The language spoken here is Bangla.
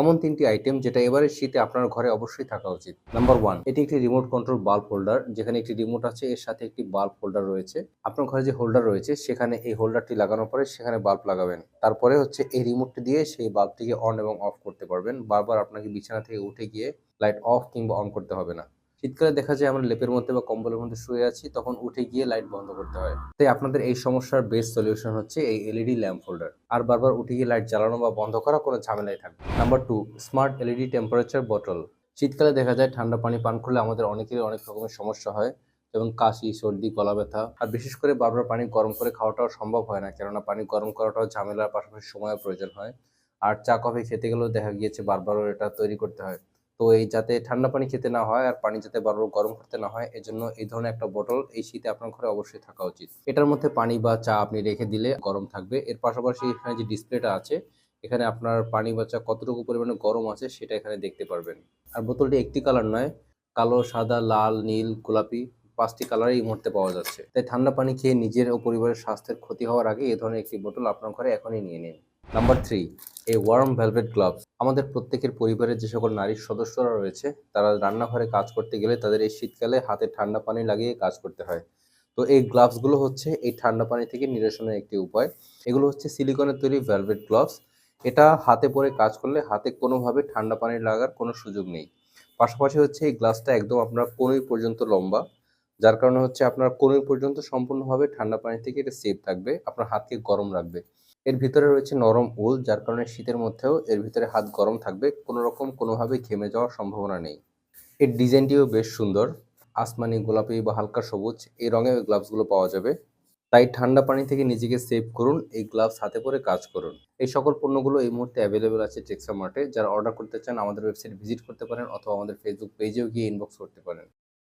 এমন ৩টি আইটেম যেটা এবারের শীতে আপনার ঘরে অবশ্যই থাকা উচিত। নাম্বার 1, এটি একটি রিমোট কন্ট্রোল বাল্ব হোল্ডার, যেখানে একটি রিমোট আছে, এর সাথে একটি বাল্ব হোল্ডার রয়েছে। আপনার ঘরে যে হোল্ডার রয়েছে সেখানে এই হোল্ডারটি লাগানোর পরে সেখানে বাল্ব লাগাবেন। তারপরে হচ্ছে এই রিমোটটি দিয়ে সেই বাল্বটিকে অন এবং অফ করতে পারবেন। বারবার আপনাকে বিছানা থেকে উঠে গিয়ে লাইট অফ কিংবা অন করতে হবে না। শীতকালে দেখা যায় আমরা লেপের মধ্যে বা কম্বলের মধ্যে শুয়ে আছি, তখন উঠে গিয়ে লাইট বন্ধ করতে হয়। তাই আপনাদের এই সমস্যার বেস্ট সলিউশন হচ্ছে এই এলইডি ল্যাম্প হোল্ডার। আর বারবার উঠে গিয়ে লাইট জ্বালানো বা বন্ধ করা কোনো ঝামেলাই থাকবে না। Number 2, smart LED temperature bottle. শীতকালে দেখা যায় ঠান্ডা পানি পান করলে আমাদের অনেকেরই অনেক রকমের সমস্যা হয়, যেমন কাশি, সর্দি, গলা ব্যথা। আর বিশেষ করে বারবার পানি গরম করে খাওয়াটাও সম্ভব হয় না, কেননা পানি গরম করাটাও ঝামেলার, পাশাপাশি সময়ের প্রয়োজন হয়। আর চা কফি খেতে গেলেও দেখা গিয়েছে বারবারও এটা তৈরি করতে হয়। তো এই যাতে ঠান্ডা পানি খেতে না হয় আর পানি যাতে বারবার গরম করতে না হয়, এজন্য এই ধরনের একটা বোতল এই শীতে আপনার ঘরে অবশ্যই থাকা উচিত। এটার মধ্যে পানি বা চা আপনি রেখে দিলে গরম থাকবে। এর পাশাপাশি এখানে যে ডিসপ্লেটা আছে, এখানে আপনার পানি বা চা কতটুকু পরিমাণে গরম আছে সেটা এখানে দেখতে পারবেন। আর বোতলটি একটি কালার নয়, কালো, সাদা, লাল, নীল, গোলাপি ৫টি কালারই এই মুহূর্তে পাওয়া যাচ্ছে। তাই ঠান্ডা পানি খেয়ে নিজের ও পরিবারের স্বাস্থ্যের ক্ষতি হওয়ার আগে এ ধরনের একটি বোতল আপনার ঘরে এখনই নিয়ে নিন। নাম্বার 3, এই ওয়ার্ম ভেলভেট গ্লাভস। আমাদের প্রত্যেকের পরিবারের যে সকল নারী সদস্যরা রয়েছে, তারা রান্নাঘরে কাজ করতে গেলে তাদের এই শীতকালে হাতে ঠান্ডা পানি লাগিয়ে কাজ করতে হয়। তো এই গ্লাভসগুলো হচ্ছে এই ঠান্ডা পানি থেকে নিরসনের একটি উপায়। এগুলো হচ্ছে সিলিকনের তৈরি ভেলভেট গ্লাভস। এটা হাতে পরে কাজ করলে হাতে কোনোভাবে ঠান্ডা পানি লাগার কোনো সুযোগ নেই। পাশাপাশি হচ্ছে এই গ্লাভসটা একদম আপনার কনুই পর্যন্ত লম্বা। যার কারণে হচ্ছে আপনার কনুই পর্যন্ত সম্পূর্ণভাবে ঠান্ডা পানি থেকে এটা সেফ থাকবে, আপনার হাতকে গরম রাখবে। এর ভিতরে রয়েছে নরম উল, যার কারণে শীতের মধ্যেও এর ভিতরে হাত গরম থাকবে, কোনোরকম কোনোভাবেই ঘেমে যাওয়ার সম্ভাবনা নেই। এর ডিজাইনটিও বেশ সুন্দর। আসমানি, গোলাপি বা হালকা সবুজ এই রঙের গ্লাভসগুলো পাওয়া যাবে। তাই ঠান্ডা পানি থেকে নিজেকে সেভ করুন, এই গ্লাভস হাতে পরে কাজ করুন। এই সকল পণ্যগুলো এই মুহূর্তে অ্যাভেলেবল আছে টেক্সা মার্টে। যারা অর্ডার করতে চান আমাদের ওয়েবসাইট ভিজিট করতে পারেন, অথবা আমাদের ফেসবুক পেজেও গিয়ে ইনবক্স করতে পারেন।